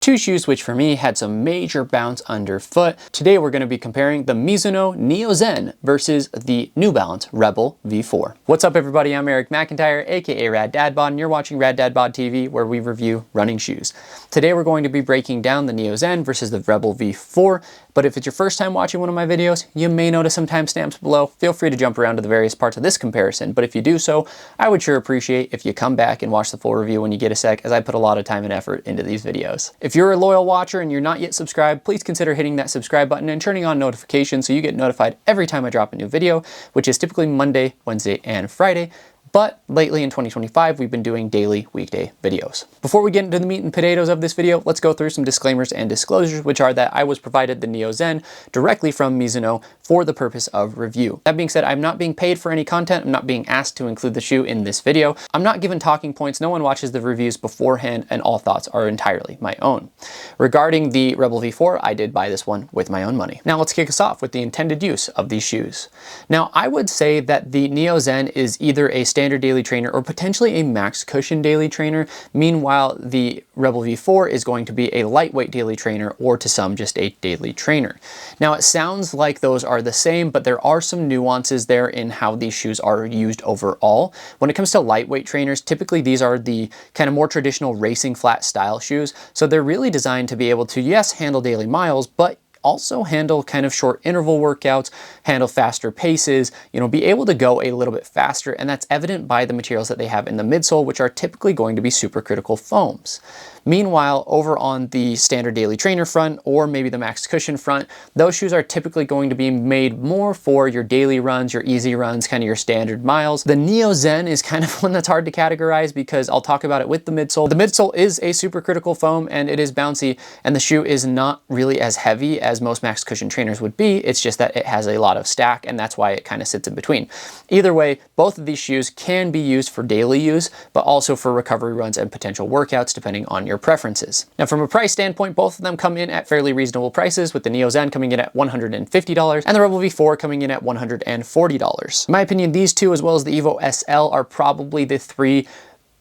Two shoes which for me had some major bounce underfoot. Today we're going to be comparing the Mizuno Neo Zen versus the New Balance Rebel V4. What's up everybody, I'm Eric McIntyre, aka Rad Dad Bod, and you're watching Rad Dad Bod TV, where we review running shoes. Today we're going to be breaking down the Neo Zen versus the Rebel V4, but if it's your first time watching one of my videos, you may notice some timestamps below. Feel free to jump around to the various parts of this comparison, but if you do so, I would sure appreciate if you come back and watch the full review when you get a sec, as I put a lot of time and effort into these videos. If you're a loyal watcher and you're not yet subscribed, please consider hitting that subscribe button and turning on notifications so you get notified every time I drop a new video, which is typically Monday, Wednesday, and Friday. But lately in 2025, we've been doing daily weekday videos. Before we get into the meat and potatoes of this video, let's go through some disclaimers and disclosures, which are that I was provided the Neo Zen directly from Mizuno for the purpose of review. That being said, I'm not being paid for any content. I'm not being asked to include the shoe in this video. I'm not given talking points. No one watches the reviews beforehand, and all thoughts are entirely my own. Regarding the Rebel V4, I did buy this one with my own money. Now let's kick us off with the intended use of these shoes. Now I would say that the Neo Zen is either a standard daily trainer or potentially a max cushion daily trainer. Meanwhile, the Rebel V4 is going to be a lightweight daily trainer, or to some just a daily trainer. Now it sounds like those are the same, but there are some nuances there in how these shoes are used overall. When it comes to lightweight trainers, typically these are the kind of more traditional racing flat style shoes. So they're really designed to be able to, yes, handle daily miles, but also handle kind of short interval workouts, handle faster paces, be able to go a little bit faster. And that's evident by the materials that they have in the midsole, which are typically going to be supercritical foams. Meanwhile, over on the standard daily trainer front, or maybe the max cushion front, those shoes are typically going to be made more for your daily runs, your easy runs, kind of your standard miles. The Neo Zen is kind of one that's hard to categorize because I'll talk about it with the midsole. The midsole is a supercritical foam and it is bouncy, and the shoe is not really as heavy as most max cushion trainers would be. It's just that it has a lot of stack, and that's why it kind of sits in between. Either way, both of these shoes can be used for daily use, but also for recovery runs and potential workouts depending on your preferences. Now from a price standpoint, both of them come in at fairly reasonable prices, with the Neo Zen coming in at $150 and the Rebel V4 coming in at $140. In my opinion, these two, as well as the Evo SL, are probably the three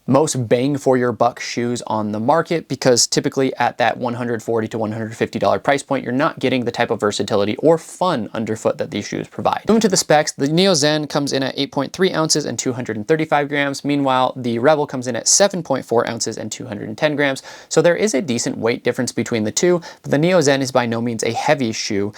most bang for your buck shoes on the market, because typically at that $140 to $150 price point, you're not getting the type of versatility or fun underfoot that these shoes provide. Moving to the specs, the Neo Zen comes in at 8.3 ounces and 235 grams. Meanwhile, the Rebel comes in at 7.4 ounces and 210 grams. So there is a decent weight difference between the two, but the Neo Zen is by no means a heavy shoe.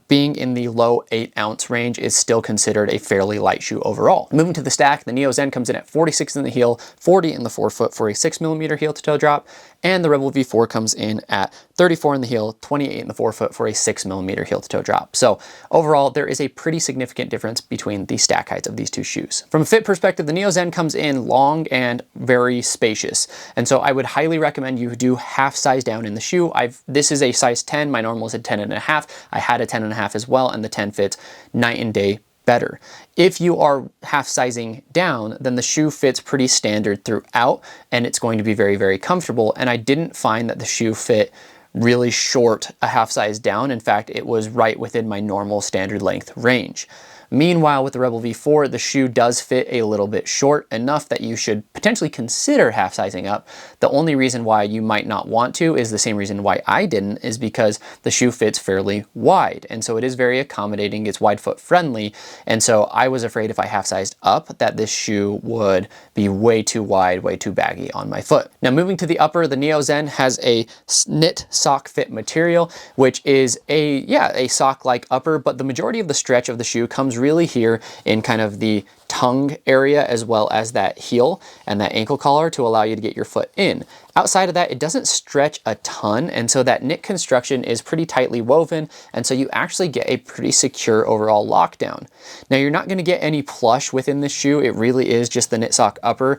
Being in the low 8-ounce range is still considered a fairly light shoe overall. Moving to the stack, the Neo Zen comes in at 46 in the heel, 40 in the forefoot for a 6mm heel to toe drop, and the Rebel V4 comes in at 34 in the heel, 28 in the forefoot for a 6mm heel to toe drop. So overall, there is a pretty significant difference between the stack heights of these two shoes. From a fit perspective, the Neo Zen comes in long and very spacious, and so I would highly recommend you do half size down in the shoe. This is a size 10, my normal is a 10.5. I had a 10.5 as well, and the 10 fits night and day better. If you are half sizing down, then the shoe fits pretty standard throughout, and it's going to be very, very comfortable. And I didn't find that the shoe fit really short a half size down. In fact, it was right within my normal standard length range. Meanwhile, with the Rebel V4, the shoe does fit a little bit short, enough that you should potentially consider half sizing up. The only reason why you might not want to is the same reason why I didn't, is because the shoe fits fairly wide. And so it is very accommodating, it's wide foot friendly. And so I was afraid if I half sized up that this shoe would be way too wide, way too baggy on my foot. Now moving to the upper, the Neo Zen has a knit sock fit material, which is a sock-like upper, but the majority of the stretch of the shoe comes really here in kind of the tongue area, as well as that heel and that ankle collar, to allow you to get your foot in. Outside of that, it doesn't stretch a ton, and so that knit construction is pretty tightly woven, and so you actually get a pretty secure overall lockdown. Now you're not going to get any plush within the shoe. It really is just the knit sock upper.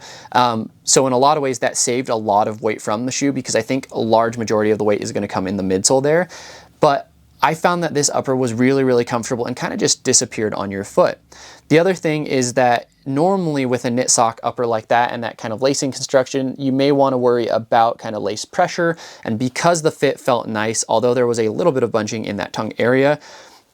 So in a lot of ways that saved a lot of weight from the shoe, because I think a large majority of the weight is going to come in the midsole there. But I found that this upper was really, really comfortable and kind of just disappeared on your foot. The other thing is that normally with a knit sock upper like that and that kind of lacing construction, you may want to worry about kind of lace pressure. And because the fit felt nice, although there was a little bit of bunching in that tongue area,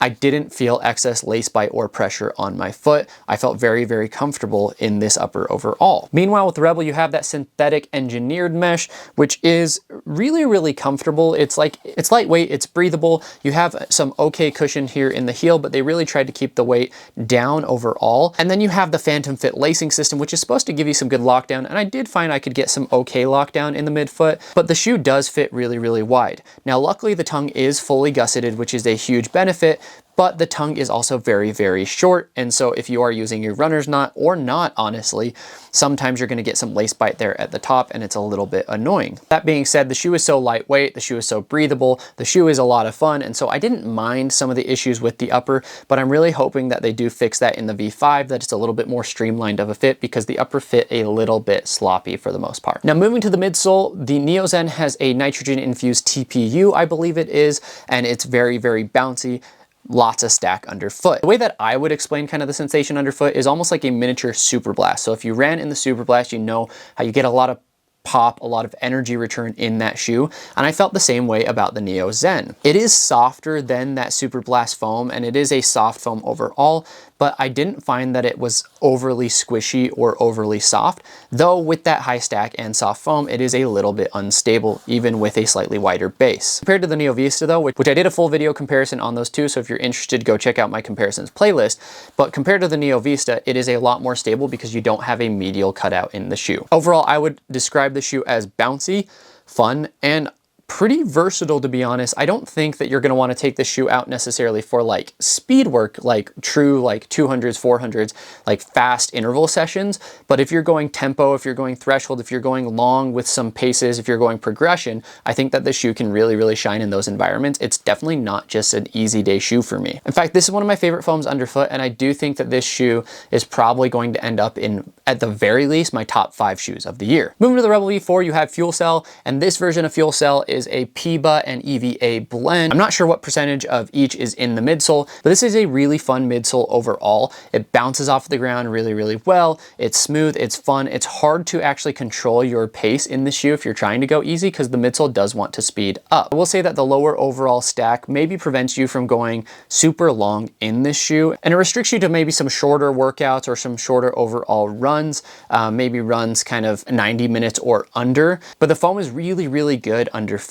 I didn't feel excess lace bite or pressure on my foot. I felt very, very comfortable in this upper overall. Meanwhile, with the Rebel, you have that synthetic engineered mesh, which is really, really comfortable. It's lightweight, it's breathable. You have some okay cushion here in the heel, but they really tried to keep the weight down overall. And then you have the Phantom Fit lacing system, which is supposed to give you some good lockdown. And I did find I could get some okay lockdown in the midfoot, but the shoe does fit really, really wide. Now, luckily the tongue is fully gusseted, which is a huge benefit, but the tongue is also very, very short. And so if you are using your runner's knot or not, honestly, sometimes you're gonna get some lace bite there at the top and it's a little bit annoying. That being said, the shoe is so lightweight, the shoe is so breathable, the shoe is a lot of fun. And so I didn't mind some of the issues with the upper, but I'm really hoping that they do fix that in the V5, that it's a little bit more streamlined of a fit, because the upper fit a little bit sloppy for the most part. Now moving to the midsole, the Neozen has a nitrogen infused TPU, I believe it is, and it's very, very bouncy. Lots of stack underfoot. The way that I would explain kind of the sensation underfoot is almost like a miniature super blast. So if you ran in the super blast, you know how you get a lot of pop, a lot of energy return in that shoe. And I felt the same way about the Neozen. It is softer than that super blast foam, and it is a soft foam overall, but I didn't find that it was overly squishy or overly soft, though with that high stack and soft foam, it is a little bit unstable, even with a slightly wider base. Compared to the Neo Vista though, which I did a full video comparison on those two, so if you're interested, go check out my comparisons playlist, but compared to the Neo Vista, it is a lot more stable because you don't have a medial cutout in the shoe. Overall, I would describe the shoe as bouncy, fun, and pretty versatile, to be honest. I don't think that you're going to want to take this shoe out necessarily for like speed work, like true like 200s, 400s, like fast interval sessions. But if you're going tempo, if you're going threshold, if you're going long with some paces, if you're going progression, I think that this shoe can really, really shine in those environments. It's definitely not just an easy day shoe for me. In fact, this is one of my favorite foams underfoot, and I do think that this shoe is probably going to end up in, at the very least, my top 5 shoes of the year. Moving to the Rebel V4, you have Fuel Cell, and this version of Fuel Cell is a PIBA and EVA blend. I'm not sure what percentage of each is in the midsole, but this is a really fun midsole overall. It bounces off the ground really, really well. It's smooth, it's fun. It's hard to actually control your pace in the shoe if you're trying to go easy, because the midsole does want to speed up. I will say that the lower overall stack maybe prevents you from going super long in this shoe, and it restricts you to maybe some shorter workouts or some shorter overall runs, maybe runs kind of 90 minutes or under. But the foam is really, really good underfoot.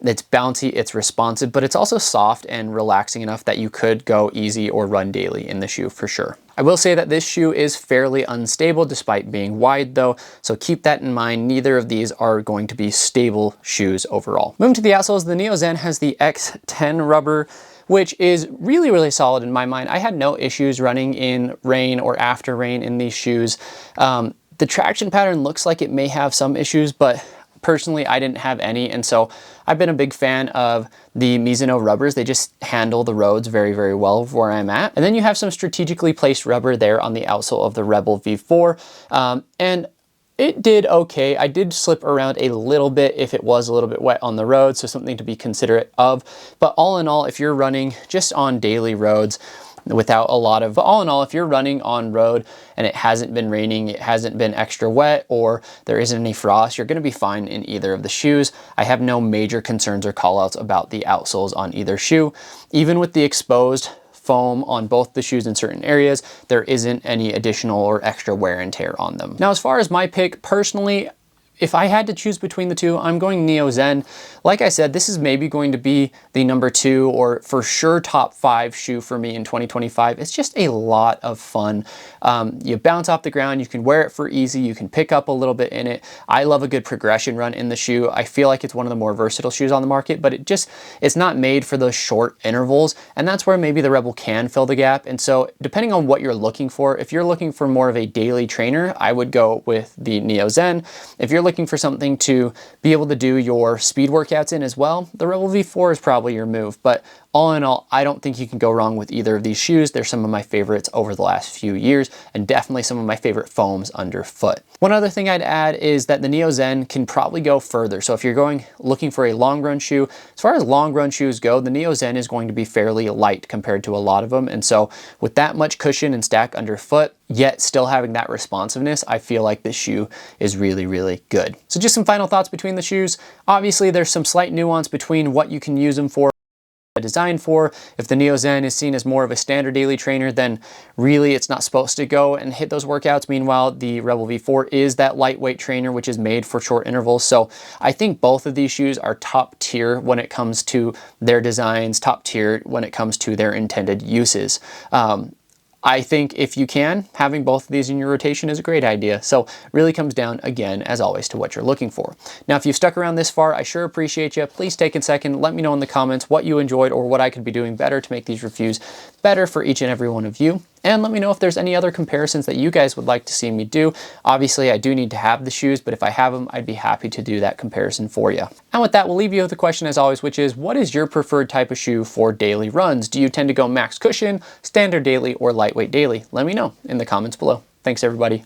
It's bouncy, it's responsive, but it's also soft and relaxing enough that you could go easy or run daily in the shoe for sure. I will say that this shoe is fairly unstable despite being wide though, so keep that in mind. Neither of these are going to be stable shoes overall. Moving to the outsoles, the Neozen has the X10 rubber, which is really, really solid in my mind. I had no issues running in rain or after rain in these shoes. The traction pattern looks like it may have some issues, but personally, I didn't have any, and so I've been a big fan of the Mizuno rubbers. They just handle the roads very, very well where I'm at. And then you have some strategically placed rubber there on the outsole of the Rebel V4, and it did okay. I did slip around a little bit if it was a little bit wet on the road, so something to be considerate of. But all in all, if you're running just on daily roads, without a lot of, all in all, if you're running on road and it hasn't been raining, it hasn't been extra wet, or there isn't any frost, you're going to be fine in either of the shoes. I have no major concerns or callouts about the outsoles on either shoe. Even with the exposed foam on both the shoes in certain areas, there isn't any additional or extra wear and tear on them. Now, as far as my pick, personally, if I had to choose between the two, I'm going Neozen. Like I said, this is maybe going to be the number 2 or for sure top 5 shoe for me in 2025. It's just a lot of fun. You bounce off the ground, you can wear it for easy, you can pick up a little bit in it. I love a good progression run in the shoe. I feel like it's one of the more versatile shoes on the market, but it's not made for those short intervals, and that's where maybe the Rebel can fill the gap. And so depending on what you're looking for, if you're looking for more of a daily trainer, I would go with the Neozen. If you're looking for something to be able to do your speed workouts in as well, the Rebel V4 is probably your move. But all in all, I don't think you can go wrong with either of these shoes. They're some of my favorites over the last few years, and definitely some of my favorite foams underfoot. One other thing I'd add is that the Neozen can probably go further. So if you're looking for a long run shoe, as far as long run shoes go, the Neozen is going to be fairly light compared to a lot of them. And so with that much cushion and stack underfoot, yet still having that responsiveness, I feel like this shoe is really, really good. So just some final thoughts between the shoes. Obviously, there's some slight nuance between what you can use them for. designed for. If the Neo Zen is seen as more of a standard daily trainer, then really it's not supposed to go and hit those workouts. Meanwhile, the Rebel V4 is that lightweight trainer, which is made for short intervals. So I think both of these shoes are top tier when it comes to their designs, top tier when it comes to their intended uses. I think if you can, having both of these in your rotation is a great idea. So really comes down, again, as always, to what you're looking for. Now, if you've stuck around this far, I sure appreciate you. Please take a second, let me know in the comments what you enjoyed or what I could be doing better to make these reviews better for each and every one of you. And let me know if there's any other comparisons that you guys would like to see me do. Obviously, I do need to have the shoes, but if I have them, I'd be happy to do that comparison for you. And with that, we'll leave you with a question as always, which is, what is your preferred type of shoe for daily runs? Do you tend to go max cushion, standard daily, or lightweight daily? Let me know in the comments below. Thanks, everybody.